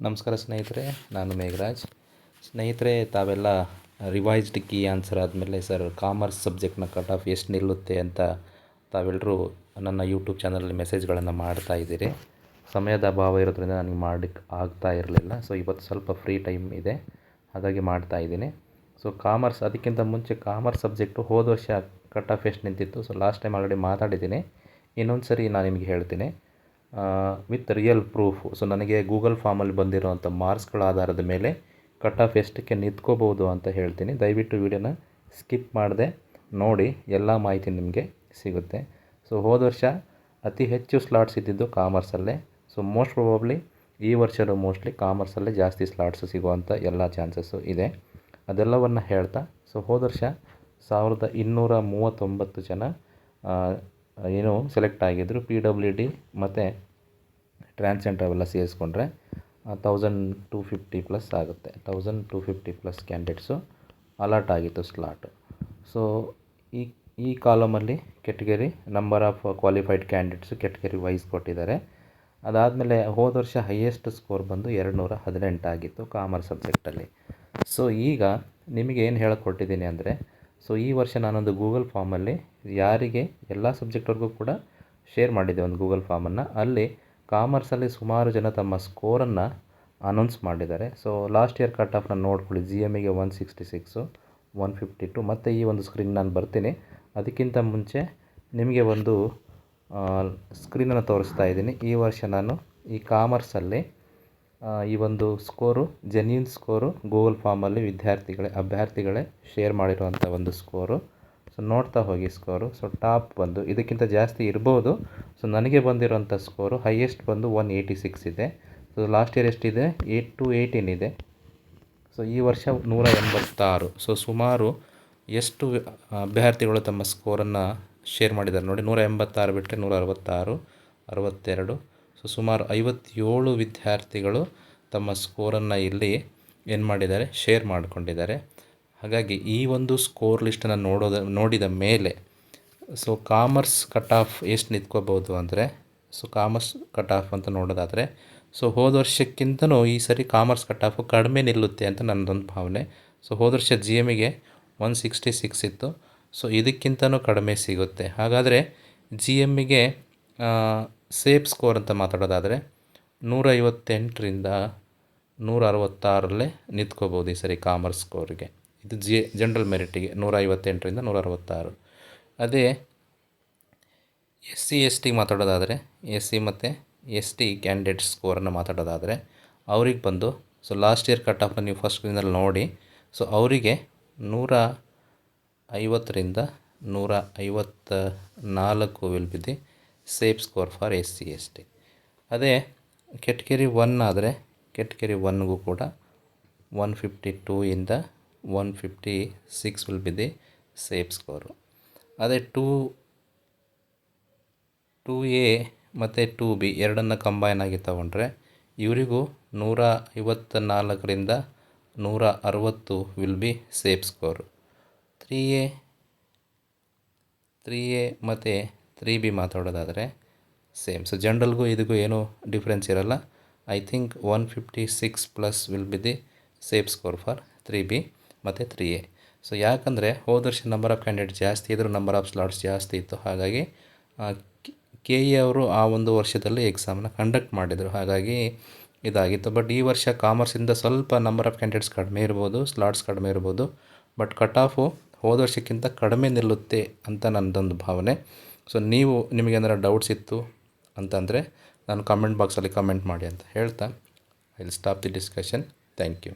ನಮಸ್ಕಾರ ಸ್ನೇಹಿತರೆ, ನಾನು ಮೇಘರಾಜ್. ಸ್ನೇಹಿತರೆ, ತಾವೆಲ್ಲ ರಿವೈಸ್ಡ್ ಕೀ ಆನ್ಸರ್ ಆದಮೇಲೆ ಸರ್ ಕಾಮರ್ಸ್ ಸಬ್ಜೆಕ್ಟ್ನ ಕಟ್ ಆಫ್ ಎಷ್ಟು ನಿಲ್ಲುತ್ತೆ ಅಂತ ತಾವೆಲ್ಲರೂ ನನ್ನ ಯೂಟ್ಯೂಬ್ ಚಾನಲಲ್ಲಿ ಮೆಸೇಜ್ಗಳನ್ನು ಮಾಡ್ತಾ ಇದ್ದೀರಿ. ಸಮಯದ ಅಭಾವ ಇರೋದ್ರಿಂದ ನನಗೆ ಮಾಡಲಿಕ್ಕೆ ಆಗ್ತಾ ಇರಲಿಲ್ಲ. ಸೊ ಇವತ್ತು ಸ್ವಲ್ಪ ಫ್ರೀ ಟೈಮ್ ಇದೆ, ಹಾಗಾಗಿ ಮಾಡ್ತಾ ಇದ್ದೀನಿ. ಸೊ ಕಾಮರ್ಸ್, ಅದಕ್ಕಿಂತ ಮುಂಚೆ ಕಾಮರ್ಸ್ ಸಬ್ಜೆಕ್ಟು ಹೋದ ವರ್ಷ ಕಟ್ ಆಫ್ ಎಷ್ಟು ನಿಂತಿತ್ತು. ಸೊ ಲಾಸ್ಟ್ ಟೈಮ್ ಆಲ್ರೆಡಿ ಮಾತಾಡಿದ್ದೀನಿ. ಇನ್ನೊಂದು ಸರಿ ನಾನು ನಿಮಗೆ ಹೇಳ್ತೀನಿ ವಿತ್ ರಿಯಲ್ ಪ್ರೂಫ್. ಸೊ ನನಗೆ ಗೂಗಲ್ ಫಾರ್ಮಲ್ಲಿ ಬಂದಿರೋವಂಥ ಮಾರ್ಕ್ಸ್ಗಳ ಆಧಾರದ ಮೇಲೆ ಕಟ್ ಆಫ್ ಎಷ್ಟಕ್ಕೆ ನಿಂತ್ಕೋಬೋದು ಅಂತ ಹೇಳ್ತೀನಿ. ದಯವಿಟ್ಟು ವಿಡಿಯೋನ ಸ್ಕಿಪ್ ಮಾಡದೆ ನೋಡಿ, ಎಲ್ಲ ಮಾಹಿತಿ ನಿಮಗೆ ಸಿಗುತ್ತೆ. ಸೊ ಹೋದ ವರ್ಷ ಅತಿ ಹೆಚ್ಚು ಸ್ಲಾಟ್ಸ್ ಇದ್ದಿದ್ದು ಕಾಮರ್ಸಲ್ಲೇ. ಸೊ ಮೋಸ್ಟ್ ಪ್ರೊಬಬ್ಲಿ ಈ ವರ್ಷವೂ ಮೋಸ್ಟ್ಲಿ ಕಾಮರ್ಸಲ್ಲೇ ಜಾಸ್ತಿ ಸ್ಲಾಟ್ಸ್ ಸಿಗುವಂಥ ಎಲ್ಲ ಚಾನ್ಸಸ್ಸು ಇದೆ. ಅದೆಲ್ಲವನ್ನು ಹೇಳ್ತಾ, ಸೊ ಹೋದ ವರ್ಷ 1239 ಜನ ಏನು ಸೆಲೆಕ್ಟ್ ಆಗಿದ್ದರು. PWD ಮತ್ತು ಟ್ರಾನ್ಸ್ಜೆಂಡರ್ ಅವೆಲ್ಲ ಸೇರಿಸ್ಕೊಂಡ್ರೆ 1250 ಪ್ಲಸ್ ಆಗುತ್ತೆ. 1250 ಪ್ಲಸ್ ಕ್ಯಾಂಡಿಡೇಟ್ಸು ಅಲಾಟ್ ಆಗಿತ್ತು ಸ್ಲಾಟು. ಸೊ ಈ ಕಾಲಮಲ್ಲಿ category number of qualified candidates category wise ಕೊಟ್ಟಿದ್ದಾರೆ. ಅದಾದಮೇಲೆ ಹೋದ ವರ್ಷ ಹೈಯೆಸ್ಟ್ ಸ್ಕೋರ್ ಬಂದು 218 ಆಗಿತ್ತು ಕಾಮರ್ಸ್ ಸಬ್ಜೆಕ್ಟಲ್ಲಿ. ಸೊ ಈಗ ನಿಮಗೆ ಏನು ಹೇಳಿಕೊಟ್ಟಿದ್ದೀನಿ ಅಂದರೆ, ಸೊ ಈ ವರ್ಷ ನಾನೊಂದು ಗೂಗಲ್ ಫಾರ್ಮಲ್ಲಿ ಯಾರಿಗೆ ಎಲ್ಲ ಸಬ್ಜೆಕ್ಟ್ವರೆಗೂ ಕೂಡ ಶೇರ್ ಮಾಡಿದ್ದೆ ಒಂದು ಗೂಗಲ್ ಫಾರ್ಮನ್ನು. ಅಲ್ಲಿ ಕಾಮರ್ಸಲ್ಲಿ ಸುಮಾರು ಜನ ತಮ್ಮ ಸ್ಕೋರನ್ನು ಅನೌನ್ಸ್ ಮಾಡಿದ್ದಾರೆ. ಸೊ ಲಾಸ್ಟ್ ಇಯರ್ ಕಟ್ ಆಫ್ನ ನೋಡ್ಕೊಳ್ಳಿ. GMEಗೆ 166, 152. ಮತ್ತು ಈ ಒಂದು ಸ್ಕ್ರೀನ್ ನಾನು ಬರ್ತೀನಿ. ಅದಕ್ಕಿಂತ ಮುಂಚೆ ನಿಮಗೆ ಒಂದು ಸ್ಕ್ರೀನನ್ನು ತೋರಿಸ್ತಾ ಇದ್ದೀನಿ. ಈ ವರ್ಷ ನಾನು ಈ ಕಾಮರ್ಸಲ್ಲಿ ಈ ಒಂದು ಸ್ಕೋರು, ಜೆನ್ಯೂನ್ ಸ್ಕೋರು ಗೂಗಲ್ ಫಾರ್ಮಲ್ಲಿ ಅಭ್ಯರ್ಥಿಗಳೇ ಶೇರ್ ಮಾಡಿರುವಂಥ ಒಂದು ಸ್ಕೋರು. ಸೊ ನೋಡ್ತಾ ಹೋಗಿ ಸ್ಕೋರು. ಸೊ ಟಾಪ್ ಬಂದು ಇದಕ್ಕಿಂತ ಜಾಸ್ತಿ ಇರ್ಬೋದು. ಸೊ ನನಗೆ ಬಂದಿರೋಂಥ ಸ್ಕೋರು ಹೈಯೆಸ್ಟ್ ಬಂದು 186 ಇದೆ. ಸೊ ಲಾಸ್ಟ್ ಇಯರ್ ಎಷ್ಟಿದೆ? 818 ಇದೆ. ಸೊ ಈ ವರ್ಷ 186. ಸೊ ಸುಮಾರು ಎಷ್ಟು ಅಭ್ಯರ್ಥಿಗಳು ತಮ್ಮ ಸ್ಕೋರನ್ನು ಶೇರ್ ಮಾಡಿದ್ದಾರೆ ನೋಡಿ. 186 ಬಿಟ್ಟರೆ 166, 62. ಸೊ ಸುಮಾರು 57 ವಿದ್ಯಾರ್ಥಿಗಳು ತಮ್ಮ ಸ್ಕೋರನ್ನು ಇಲ್ಲಿ ಏನು ಮಾಡಿದ್ದಾರೆ, ಶೇರ್ ಮಾಡಿಕೊಂಡಿದ್ದಾರೆ. ಹಾಗಾಗಿ ಈ ಒಂದು ಸ್ಕೋರ್ ಲಿಸ್ಟನ್ನು ನೋಡಿದ ಮೇಲೆ ಸೊ ಕಾಮರ್ಸ್ ಕಟ್ ಆಫ್ ಎಷ್ಟು ನಿಂತ್ಕೋಬೋದು ಅಂದರೆ, ಸೊ ಕಾಮರ್ಸ್ ಕಟ್ ಆಫ್ ಅಂತ ನೋಡೋದಾದರೆ, ಸೊ ಹೋದ ವರ್ಷಕ್ಕಿಂತನೂ ಈ ಸರಿ ಕಾಮರ್ಸ್ ಕಟ್ ಆಫು ಕಡಿಮೆ ನಿಲ್ಲುತ್ತೆ ಅಂತ ನನ್ನದೊಂದು ಭಾವನೆ. ಸೊ ಹೋದ ವರ್ಷ GMEಗೆ 166 ಇತ್ತು. ಸೊ ಇದಕ್ಕಿಂತನೂ ಕಡಿಮೆ ಸಿಗುತ್ತೆ. ಹಾಗಾದರೆ GMEಗೆ ಸೇಫ್ ಸ್ಕೋರ್ ಅಂತ ಮಾತಾಡೋದಾದರೆ 158ರಿಂದ 166ರಲ್ಲೇ ನಿಂತ್ಕೋಬೋದು ಈ ಸರಿ ಕಾಮರ್ಸ್ ಸ್ಕೋರಿಗೆ. ಇದು ಜನರಲ್ ಮೆರಿಟಿಗೆ 158ರಿಂದ 166. ಅದೇ SC/ST ಮಾತಾಡೋದಾದರೆ, SC ಮತ್ತು ST ಕ್ಯಾಂಡಿಡೇಟ್ ಸ್ಕೋರನ್ನು ಮಾತಾಡೋದಾದರೆ ಅವ್ರಿಗೆ ಬಂದು, ಸೊ ಲಾಸ್ಟ್ ಇಯರ್ ಕಟ್ ಆಫ್ನ ನೀವು ಫಸ್ಟ್ ಸ್ಕ್ರೀನಲ್ಲಿ ನೋಡಿ. ಸೊ ಅವರಿಗೆ 150ರಿಂದ 154 will be the safe score for SC/ST. ಅದೇ ಕೆಟಗರಿ 1 ಆದರೆ ಕೆಟಗರಿ 1ಗೂ ಕೂಡ 152ಇಂದ 156 will be the safe score. ಅದೇ 2A ಮತ್ತು 2B ಎರಡನ್ನು ಕಂಬೈನ್ ಆಗಿ ತಗೊಂಡ್ರೆ ಇವರಿಗೂ 154ರಿಂದ 160 will be safe score. 3A ಮತ್ತು 3B ಮಾತಾಡೋದಾದರೆ ಸೇಮ್. ಸೊ ಜನರಲ್ಗೂ ಇದಕ್ಕೂ ಏನೂ ಡಿಫ್ರೆನ್ಸ್ ಇರಲ್ಲ. I think 156 plus will be the safe score for 3B ಮತ್ತು 3A. ಸೊ ಯಾಕಂದರೆ ಹೋದ ವರ್ಷ ನಂಬರ್ ಆಫ್ ಕ್ಯಾಂಡಿಡೇಟ್ ಜಾಸ್ತಿ ಇದ್ದರೂ ನಂಬರ್ ಆಫ್ ಸ್ಲಾಟ್ಸ್ ಜಾಸ್ತಿ ಇತ್ತು. ಹಾಗಾಗಿ KE ಅವರು ಆ ಒಂದು ವರ್ಷದಲ್ಲಿ ಎಕ್ಸಾಮನ್ನ ಕಂಡಕ್ಟ್ ಮಾಡಿದರು. ಹಾಗಾಗಿ ಇದಾಗಿತ್ತು. ಬಟ್ ಈ ವರ್ಷ ಕಾಮರ್ಸಿಂದ ಸ್ವಲ್ಪ ನಂಬರ್ ಆಫ್ ಕ್ಯಾಂಡಿಡೇಟ್ಸ್ ಕಡಿಮೆ ಇರ್ಬೋದು, ಸ್ಲಾಟ್ಸ್ ಕಡಿಮೆ ಇರ್ಬೋದು. ಬಟ್ ಕಟ್ ಆಫು ಹೋದ ವರ್ಷಕ್ಕಿಂತ ಕಡಿಮೆ ನಿಲ್ಲುತ್ತೆ ಅಂತ ನನ್ನದೊಂದು ಭಾವನೆ. ಸೊ ನಿಮಗೇನಾರ ಡೌಟ್ಸ್ ಇತ್ತು ಅಂತಂದರೆ ನಾನು ಕಮೆಂಟ್ ಬಾಕ್ಸಲ್ಲಿ ಕಮೆಂಟ್ ಮಾಡಿ ಅಂತ ಹೇಳ್ತಾ I will stop the discussion. Thank you.